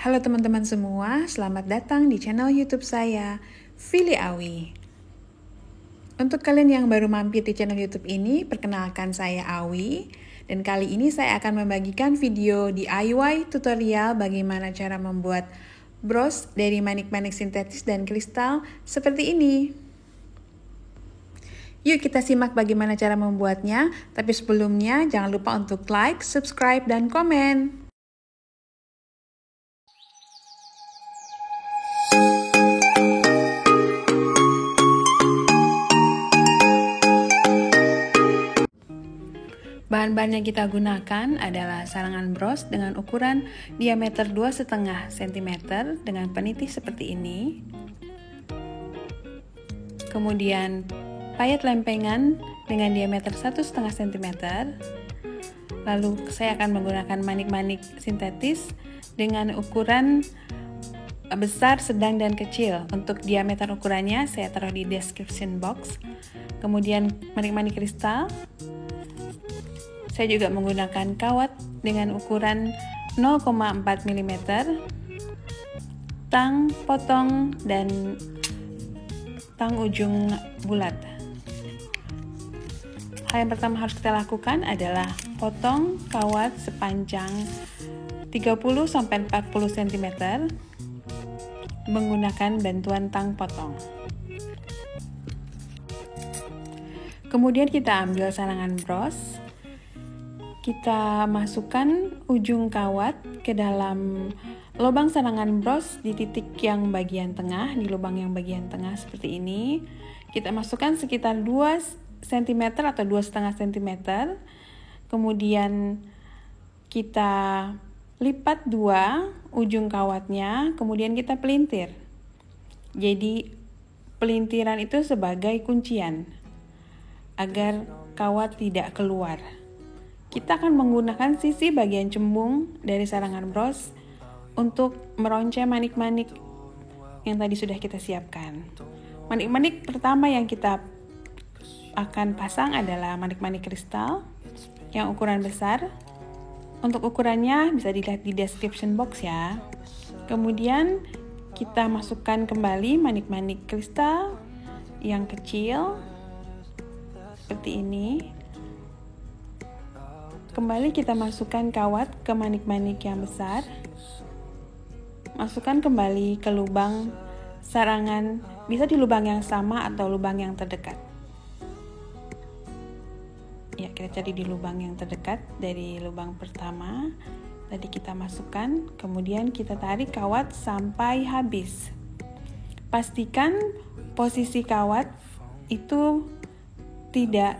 Halo teman-teman semua, selamat datang di channel YouTube saya, Fili Awi. Untuk kalian yang baru mampir di channel YouTube ini, perkenalkan saya Awi. Dan kali ini saya akan membagikan video DIY tutorial bagaimana cara membuat bros dari manik-manik sintetis dan kristal seperti ini. Yuk kita simak bagaimana cara membuatnya, tapi sebelumnya jangan lupa untuk like, subscribe, dan komen. Bahan-bahan yang kita gunakan adalah sarangan bros dengan ukuran diameter 2,5 cm dengan peniti seperti ini. Kemudian payet lempengan dengan diameter 1,5 cm. Lalu saya akan menggunakan manik-manik sintetis dengan ukuran besar, sedang, dan kecil. Untuk diameter ukurannya saya taruh di description box. Kemudian manik-manik kristal. Saya juga menggunakan kawat dengan ukuran 0,4 mm, tang potong, dan tang ujung bulat. Hal yang pertama harus kita lakukan adalah potong kawat sepanjang 30-40 cm menggunakan bantuan tang potong. Kemudian kita ambil sarangan bros. Kita masukkan ujung kawat ke dalam lubang sarangan bros di titik yang bagian tengah, di lubang yang bagian tengah seperti ini. Kita masukkan sekitar 2 cm atau 2,5 cm. Kemudian kita lipat dua ujung kawatnya, kemudian kita pelintir. Jadi pelintiran itu sebagai kuncian agar kawat tidak keluar. Kita akan menggunakan sisi bagian cembung dari sarangan bros untuk meronceng manik-manik yang tadi sudah kita siapkan. Manik-manik pertama yang kita akan pasang adalah manik-manik kristal yang ukuran besar. Untuk ukurannya bisa dilihat di description box ya. Kemudian kita masukkan kembali manik-manik kristal yang kecil seperti ini. Kembali kita masukkan kawat ke manik-manik yang besar. Masukkan kembali ke lubang sarangan, bisa di lubang yang sama atau lubang yang terdekat. Ya, kita cari di lubang yang terdekat dari lubang pertama. Tadi kita masukkan, kemudian kita tarik kawat sampai habis. Pastikan posisi kawat itu tidak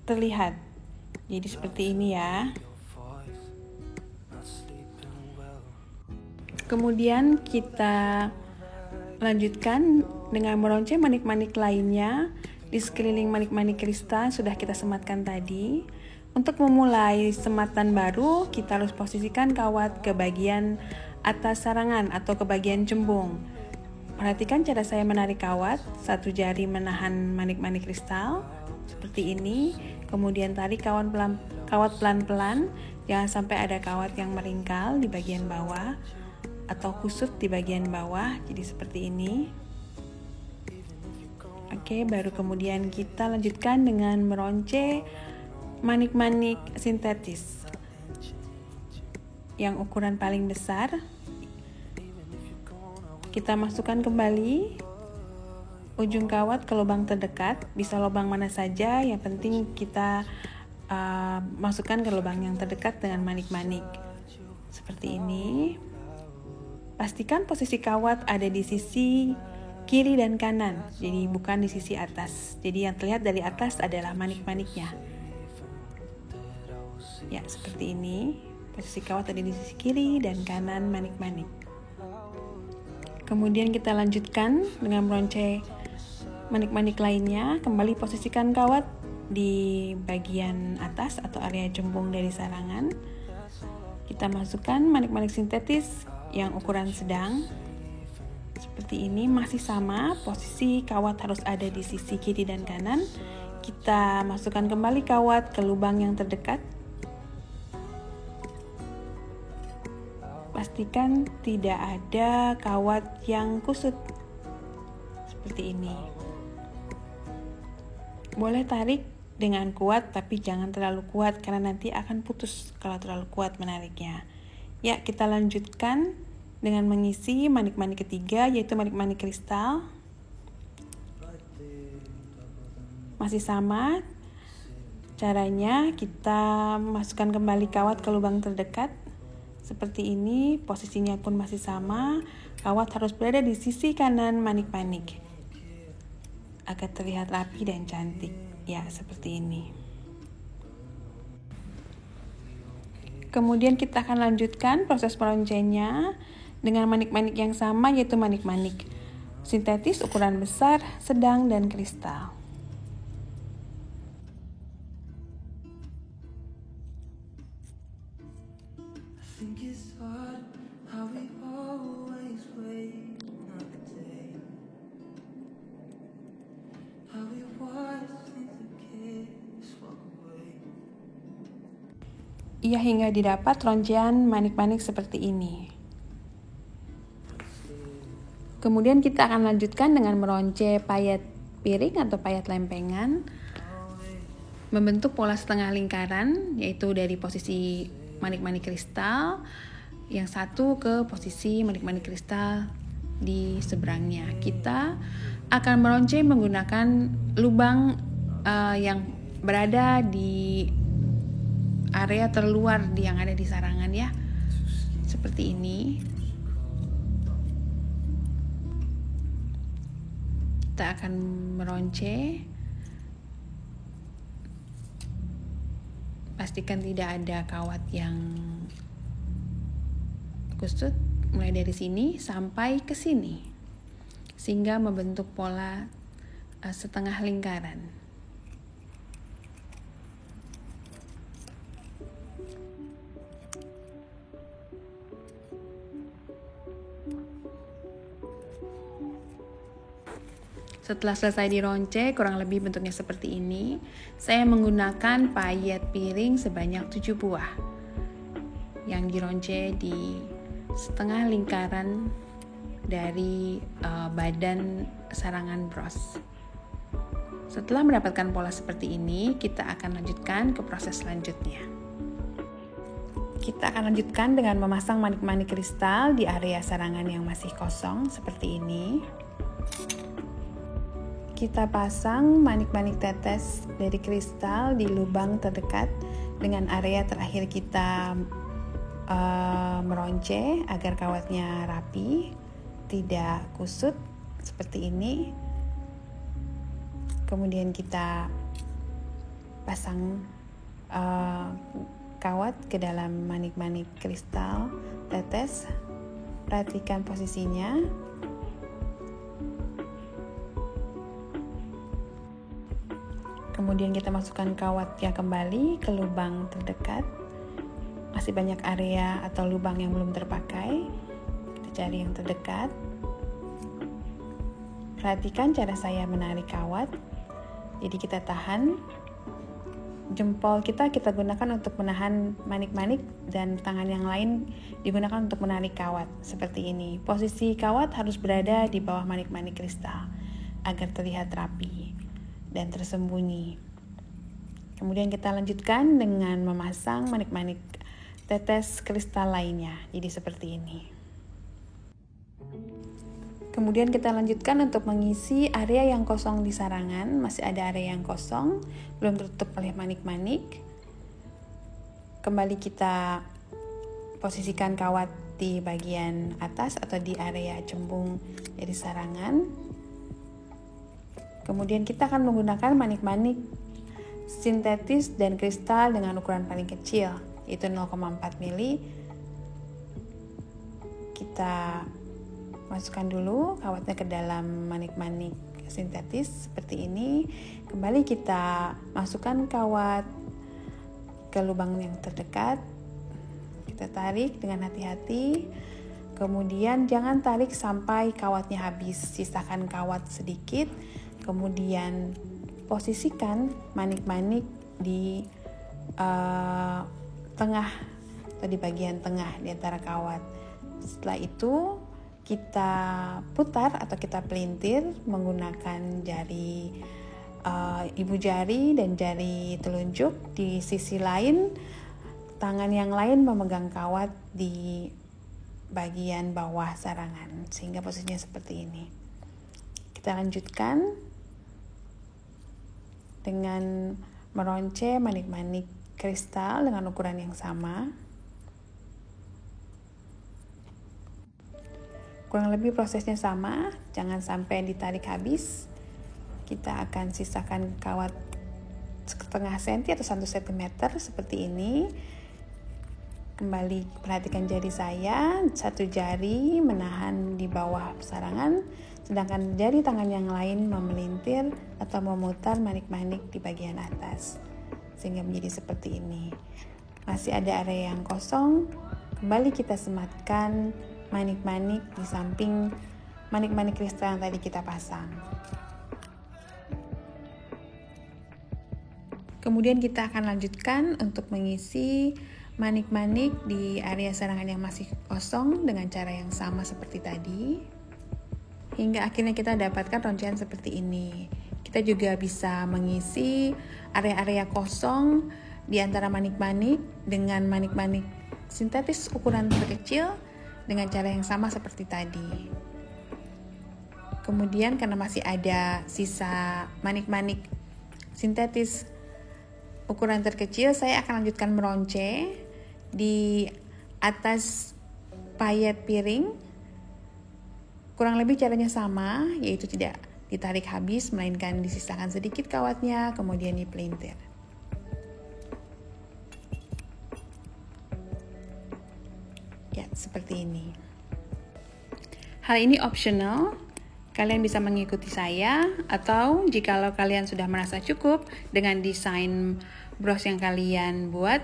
terlihat. Jadi seperti ini ya. Kemudian kita lanjutkan dengan meronceng manik-manik lainnya di sekeliling manik-manik kristal sudah kita sematkan tadi. Untuk memulai sematan baru, kita harus posisikan kawat ke bagian atas sarangan atau ke bagian cembung. Perhatikan cara saya menarik kawat, satu jari menahan manik-manik kristal seperti ini. Kemudian tarik kawat pelan-pelan, jangan sampai ada kawat yang meringkal di bagian bawah atau kusut di bagian bawah, jadi seperti ini. Oke, baru kemudian kita lanjutkan dengan meronceng manik-manik sintetis yang ukuran paling besar. Kita masukkan kembali ujung kawat ke lubang terdekat, bisa lubang mana saja, yang penting kita masukkan ke lubang yang terdekat dengan manik-manik seperti ini. Pastikan posisi kawat ada di sisi kiri dan kanan, jadi bukan di sisi atas. Jadi yang terlihat dari atas adalah manik-maniknya. Ya, seperti ini. Posisi kawat ada di sisi kiri dan kanan manik-manik. Kemudian kita lanjutkan dengan meronceng manik-manik lainnya. Kembali posisikan kawat di bagian atas atau area cembung dari sarangan. Kita masukkan manik-manik sintetis yang ukuran sedang. Seperti ini, masih sama, posisi kawat harus ada di sisi kiri dan kanan. Kita masukkan kembali kawat ke lubang yang terdekat. pastikan tidak ada kawat yang kusut seperti ini. Boleh tarik dengan kuat, tapi jangan terlalu kuat karena nanti akan putus kalau terlalu kuat menariknya. Ya, kita lanjutkan dengan mengisi manik-manik ketiga, yaitu manik-manik kristal. Masih sama caranya, kita masukkan kembali kawat ke lubang terdekat seperti ini. Posisinya pun masih sama, kawat harus berada di sisi kanan manik-manik agar terlihat rapi dan cantik. Ya, seperti ini. Kemudian kita akan lanjutkan proses meroncenya dengan manik-manik yang sama, yaitu manik-manik sintetis ukuran besar, sedang, dan kristal. Ya, hingga didapat roncean manik-manik seperti ini. Kemudian kita akan lanjutkan dengan meronce payet piring atau payet lempengan, membentuk pola setengah lingkaran, yaitu dari posisi manik-manik kristal, yang satu ke posisi manik-manik kristal di seberangnya. Kita akan meronce menggunakan lubang yang berada di area terluar yang ada di sarangan, ya, seperti ini. Kita akan meronce, pastikan tidak ada kawat yang kusut mulai dari sini sampai ke sini, sehingga membentuk pola setengah lingkaran. Setelah selesai dironce, kurang lebih bentuknya seperti ini. Saya menggunakan payet piring sebanyak 7 buah yang dironce di setengah lingkaran dari badan sarangan bros. Setelah mendapatkan pola seperti ini, kita akan lanjutkan ke proses selanjutnya. Kita akan lanjutkan dengan memasang manik-manik kristal di area sarangan yang masih kosong seperti ini. Kita pasang manik-manik tetes dari kristal di lubang terdekat dengan area terakhir kita meronce agar kawatnya rapi, tidak kusut seperti ini. Kemudian kita pasang kawat ke dalam manik-manik kristal tetes. Perhatikan posisinya. Kemudian kita masukkan kawatnya kembali ke lubang terdekat. Masih banyak area atau lubang yang belum terpakai. Kita cari yang terdekat. Perhatikan cara saya menarik kawat. Jadi kita tahan. Jempol kita gunakan untuk menahan manik-manik dan tangan yang lain digunakan untuk menarik kawat seperti ini. Posisi kawat harus berada di bawah manik-manik kristal agar terlihat rapi dan tersembunyi. Kemudian kita lanjutkan dengan memasang manik-manik tetes kristal lainnya. Jadi seperti ini. Kemudian kita lanjutkan untuk mengisi area yang kosong di sarangan. Masih ada area yang kosong, belum tertutup oleh manik-manik. Kembali kita posisikan kawat di bagian atas atau di area cembung dari sarangan. Kemudian kita akan menggunakan manik-manik sintetis dan kristal dengan ukuran paling kecil, yaitu 0,4 mili. Kita masukkan dulu kawatnya ke dalam manik-manik sintetis seperti ini. Kembali kita masukkan kawat ke lubang yang terdekat. Kita tarik dengan hati-hati. Kemudian jangan tarik sampai kawatnya habis, sisakan kawat sedikit. Kemudian posisikan manik-manik di tengah atau di bagian tengah di antara kawat. Setelah itu kita putar atau kita pelintir menggunakan jari ibu jari dan jari telunjuk. Di sisi lain, tangan yang lain memegang kawat di bagian bawah sarangan, sehingga posisinya seperti ini. Kita lanjutkan dengan meronce manik-manik kristal dengan ukuran yang sama. Kurang lebih prosesnya sama, jangan sampai ditarik habis. Kita akan sisakan kawat setengah senti atau 1 cm seperti ini. Kembali perhatikan jari saya, satu jari menahan di bawah sarangan, sedangkan jari tangan yang lain memelintir atau memutar manik-manik di bagian atas, sehingga menjadi seperti ini. Masih ada area yang kosong, kembali kita sematkan manik-manik di samping manik-manik kristal yang tadi kita pasang. Kemudian kita akan lanjutkan untuk mengisi manik-manik di area sarangan yang masih kosong dengan cara yang sama seperti tadi, hingga akhirnya kita dapatkan roncean seperti ini. Kita juga bisa mengisi area-area kosong di antara manik-manik dengan manik-manik sintetis ukuran terkecil dengan cara yang sama seperti tadi. Kemudian karena masih ada sisa manik-manik sintetis ukuran terkecil, saya akan lanjutkan meronce di atas payet piring. Kurang lebih caranya sama, yaitu tidak ditarik habis, melainkan disisakan sedikit kawatnya, kemudian dipelintir. Ya, seperti ini. Hal ini optional. Kalian bisa mengikuti saya, atau jikalau kalian sudah merasa cukup dengan desain bros yang kalian buat,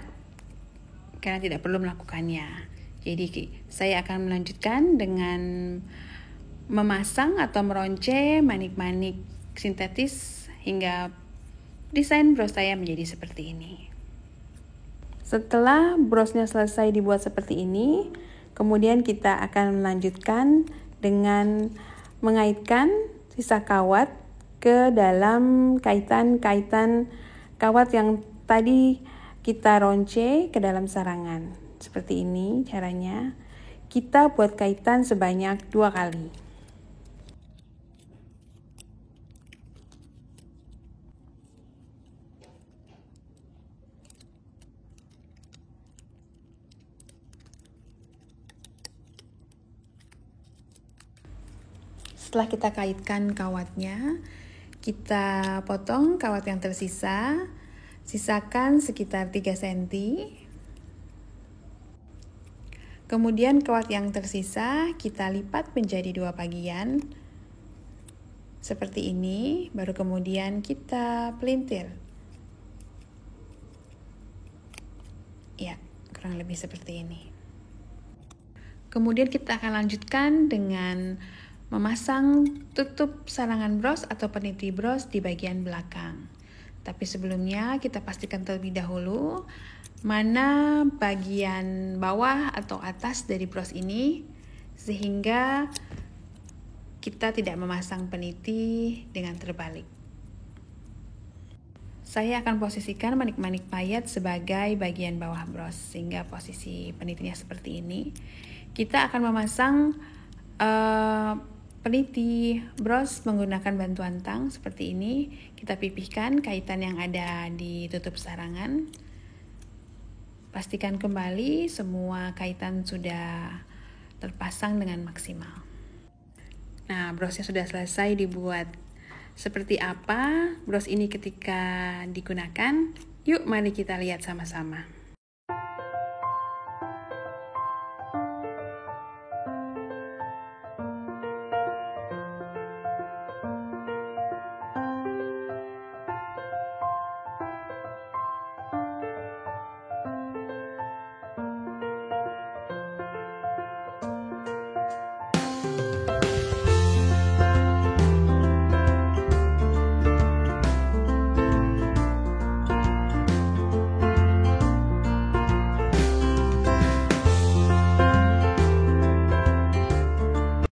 kalian tidak perlu melakukannya. Jadi saya akan melanjutkan dengan memasang atau meronce manik-manik sintetis hingga desain bros saya menjadi seperti ini. Setelah brosnya selesai dibuat seperti ini, kemudian kita akan melanjutkan dengan mengaitkan sisa kawat ke dalam kaitan-kaitan kawat yang tadi kita ronce ke dalam sarangan. Seperti ini caranya. Kita buat kaitan sebanyak 2 kali. Setelah kita kaitkan kawatnya, kita potong kawat yang tersisa, sisakan sekitar 3 cm. Kemudian kawat yang tersisa kita lipat menjadi 2 bagian, seperti ini, baru kemudian kita pelintir. Ya, kurang lebih seperti ini. Kemudian kita akan lanjutkan dengan memasang tutup sarangan bros atau peniti bros di bagian belakang. Tapi sebelumnya kita pastikan terlebih dahulu mana bagian bawah atau atas dari bros ini, sehingga kita tidak memasang peniti dengan terbalik. Saya akan posisikan manik-manik payet sebagai bagian bawah bros, sehingga posisi penitinya seperti ini. Kita akan memasang peniti bros menggunakan bantuan tang seperti ini. Kita pipihkan kaitan yang ada di tutup sarangan. Pastikan kembali semua kaitan sudah terpasang dengan maksimal. Nah, brosnya sudah selesai dibuat. Seperti apa bros ini ketika digunakan? Yuk mari kita lihat sama-sama.